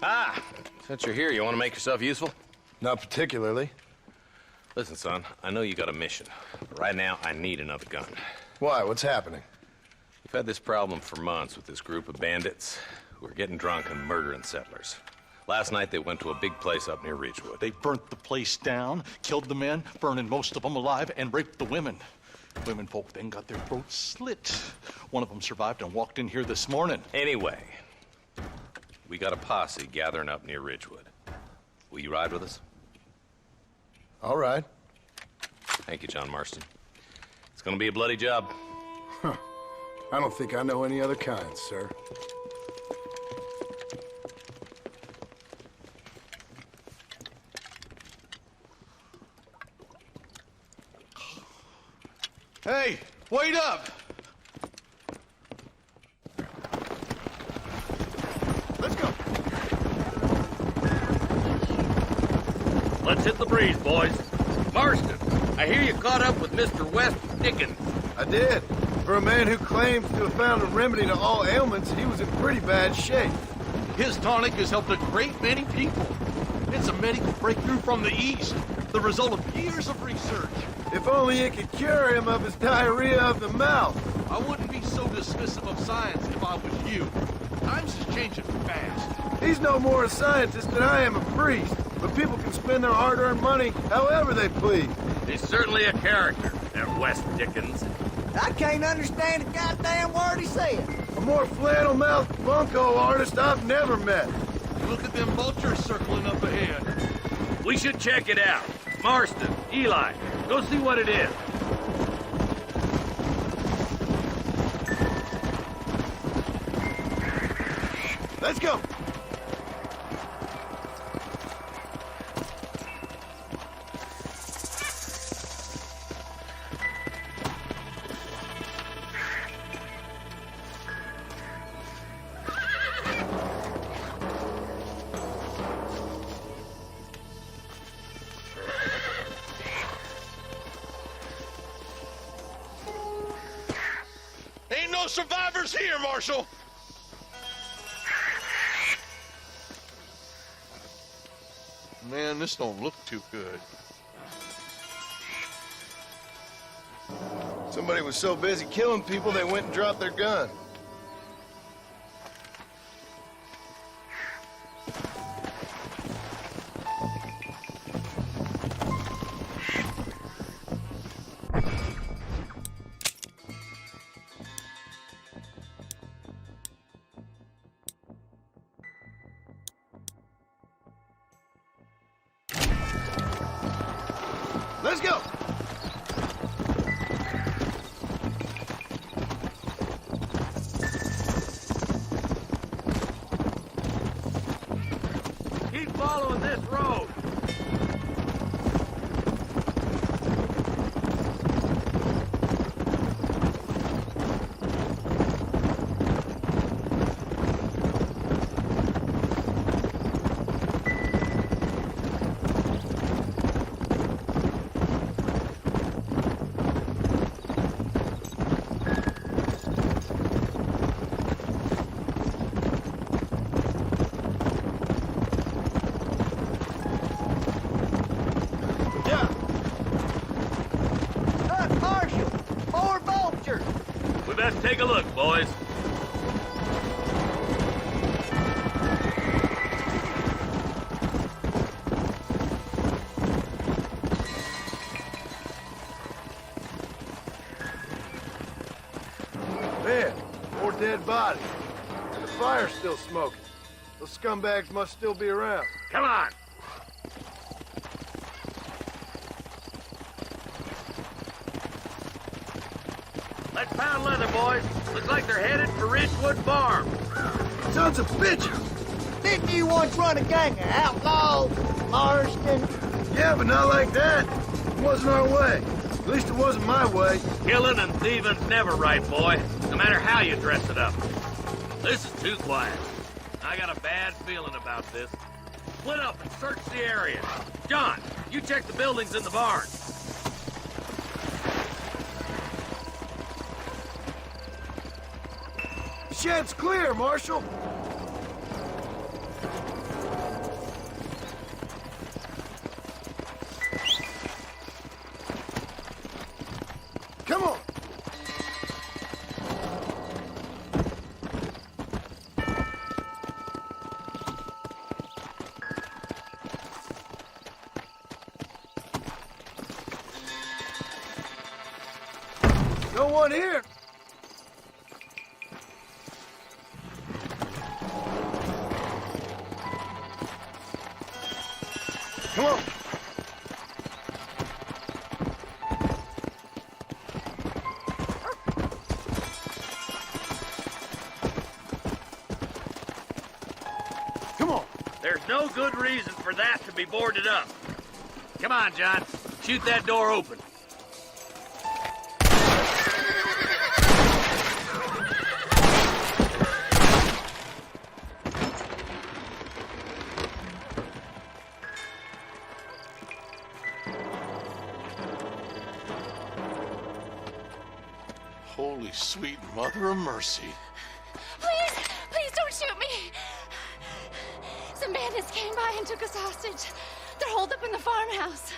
Ah, since you're here, you want to make yourself useful? Not particularly. Listen, son, I know you got a mission, but right now I need another gun. Why? What's happening? We've had this problem for months with this group of bandits who are getting drunk and murdering settlers. Last night they went to a big place up near Ridgewood. They burnt the place down, killed the men, burning most of them alive, and raped the women. Women folk then got their throats slit. One of them survived and walked in here this morning. Anyway, we got a posse gathering up near Ridgewood. Will you ride with us? All right. Thank you, John Marston. It's gonna be a bloody job. Huh. I don't think I know any other kind, sir. Hey, wait up! Let's go. Let's hit the breeze, boys. Marston, I hear you caught up with Mr. West Dickens. I did. For a man who claims to have found a remedy to all ailments, he was in pretty bad shape. His tonic has helped a great many people. It's a medical breakthrough from the East, the result of years of research. If only it could cure him of his diarrhea of the mouth. I wouldn't be so dismissive of science if I was you. Times is changing fast. He's no more a scientist than I am a priest. But people can spend their hard-earned money however they please. He's certainly a character, that West Dickens. I can't understand a goddamn word he said. A more flannel-mouthed bunco artist I've never met. Look at them vultures circling up ahead. We should check it out. Marston, Eli, go see what it is. Let's go. Ain't no survivors here, Marshal! Man, this don't look too good. Somebody was so busy killing people they went and dropped their gun. Let's go! Keep following this road. Let's take a look, boys. Man, more dead bodies. And the fire's still smoking. Those scumbags must still be around. Come on. Let's pound leather, boys. Looks like they're headed for Ridgewood Farm. Sons of bitches! Didn't you once run a gang of outlaws, Marston? Yeah, but not like that. It wasn't our way. At least it wasn't my way. Killing and thieving's never right, boy. No matter how you dress it up. This is too quiet. I got a bad feeling about this. Split up and search the area. John, you check the buildings in the barn. The shed's clear, Marshal. one here. Come on. Come on. There's no good reason for that to be boarded up. Come on, John. Shoot that door open. Holy sweet mother of mercy. Please, please don't shoot me. Some bandits came by and took us hostage. They're holed up in the farmhouse.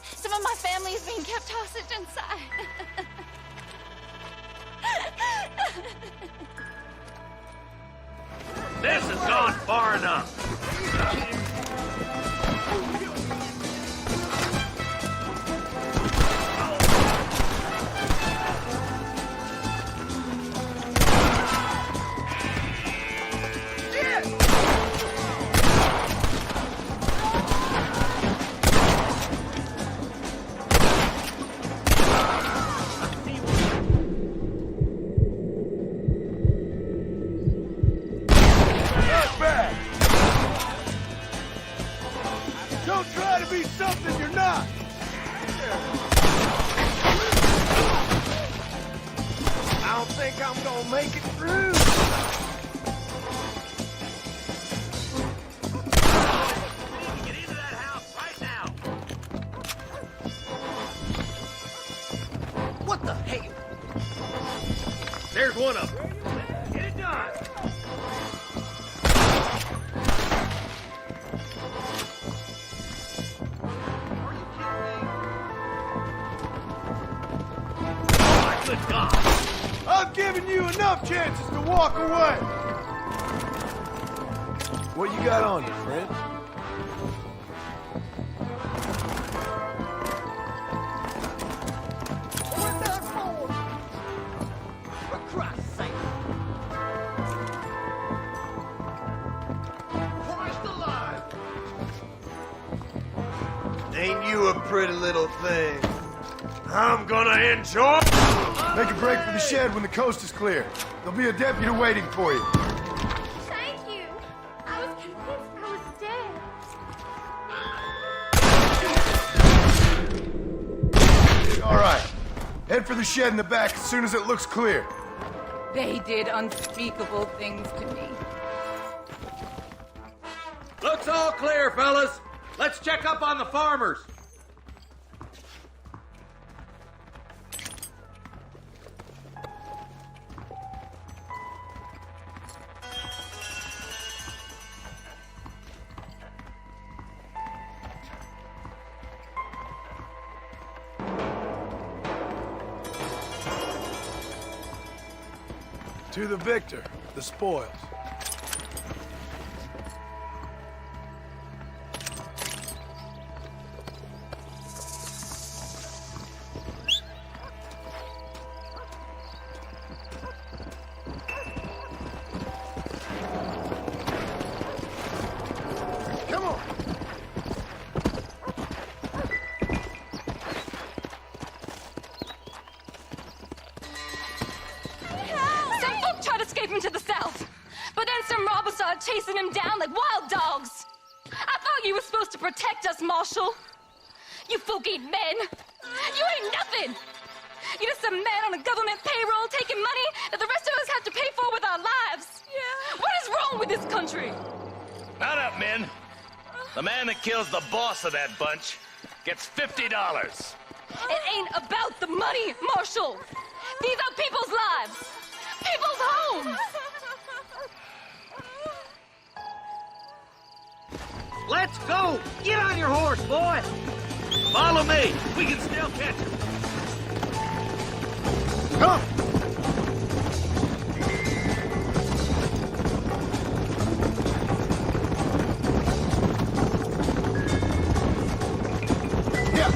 Some of my family is being kept hostage inside. This has gone far enough. Not bad. Don't try to be something you're not. I don't think I'm gonna make it through. Get into that house right now. What the hell? There's one of them. Get it done. Oh, my good God. I've given you enough chances to walk away. What you got on you, friend? What that for? For Christ's sake. Christ alive! Ain't you a pretty little thing? I'm gonna enjoy. Make a break for the shed when the coast is clear. There'll be a deputy waiting for you. Thank you. I was convinced I was dead. All right. Head for the shed in the back as soon as it looks clear. They did unspeakable things to me. Looks all clear, fellas. Let's check up on the farmers. To the victor, the spoils. Come on. Some folk tried to escape him to the south, but then some robbers started chasing him down like wild dogs. I thought you were supposed to protect us, Marshal. You folk ain't men. You ain't nothing. You're just a man on a government payroll taking money that the rest of us have to pay for with our lives. Yeah. What is wrong with this country? Mount up, men. The man that kills the boss of that bunch gets $50. It ain't about the money, Marshal. These are people's lives, people's homes. Let's go! Get on your horse, boy! Follow me! We can still catch him! Come! Yeah.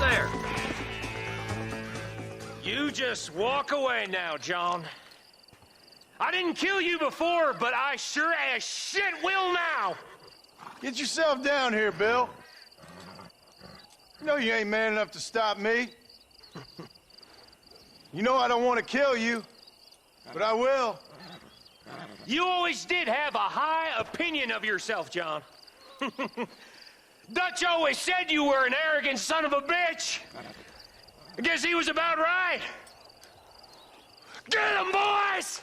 there. You just walk away now, John. I didn't kill you before, but I sure as shit will now. Get yourself down here, Bill. You know you ain't man enough to stop me. You know I don't want to kill you, but I will. You always did have a high opinion of yourself, John. Dutch always said you were an arrogant son of a bitch. I guess he was about right. Get him, boys!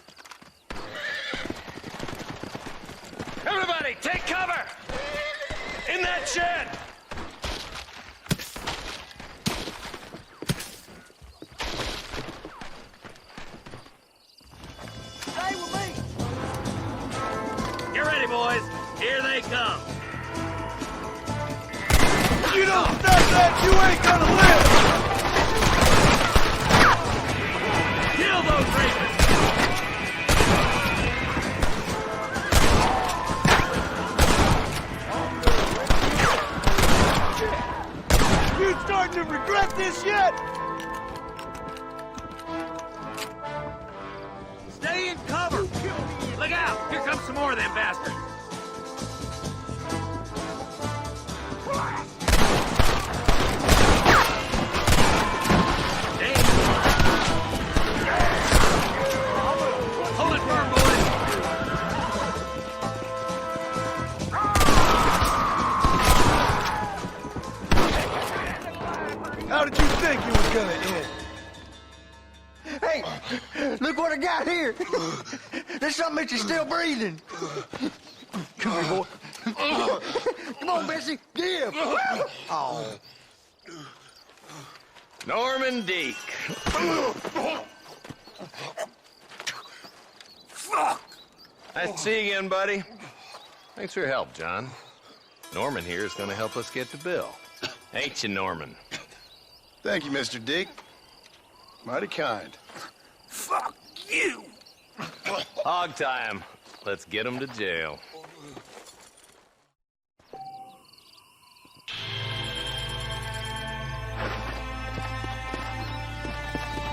Everybody, take cover! In that shed! Stay with me. Get ready, boys. Here they come. You don't stop that, you ain't gonna live! Kill those rapists! You starting to regret this yet? Stay in cover! Look out! Here comes some more of them bastards! Hold it firm, boys! How did you think it was gonna end? Hey, look what I got here. There's something that you're still breathing. Come here, boy. Come on, Bessie. Give. Oh. Norman Deek. Nice to see you again, buddy. Thanks for your help, John. Norman here is going to help us get to Bill. Ain't you, Norman? Thank you, Mr. Dick. Mighty kind. Fuck you! Hog time. Let's get him to jail.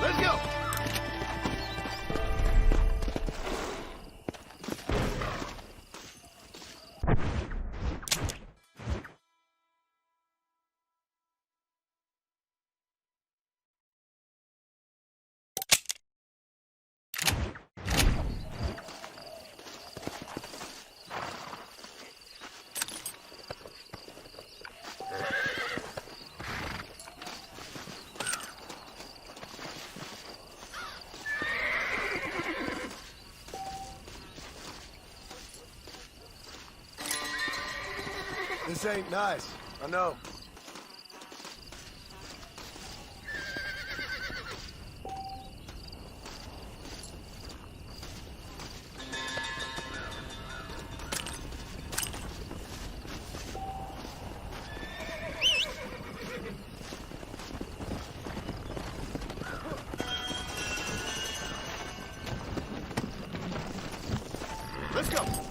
Let's go! This ain't nice. I know. Let's go.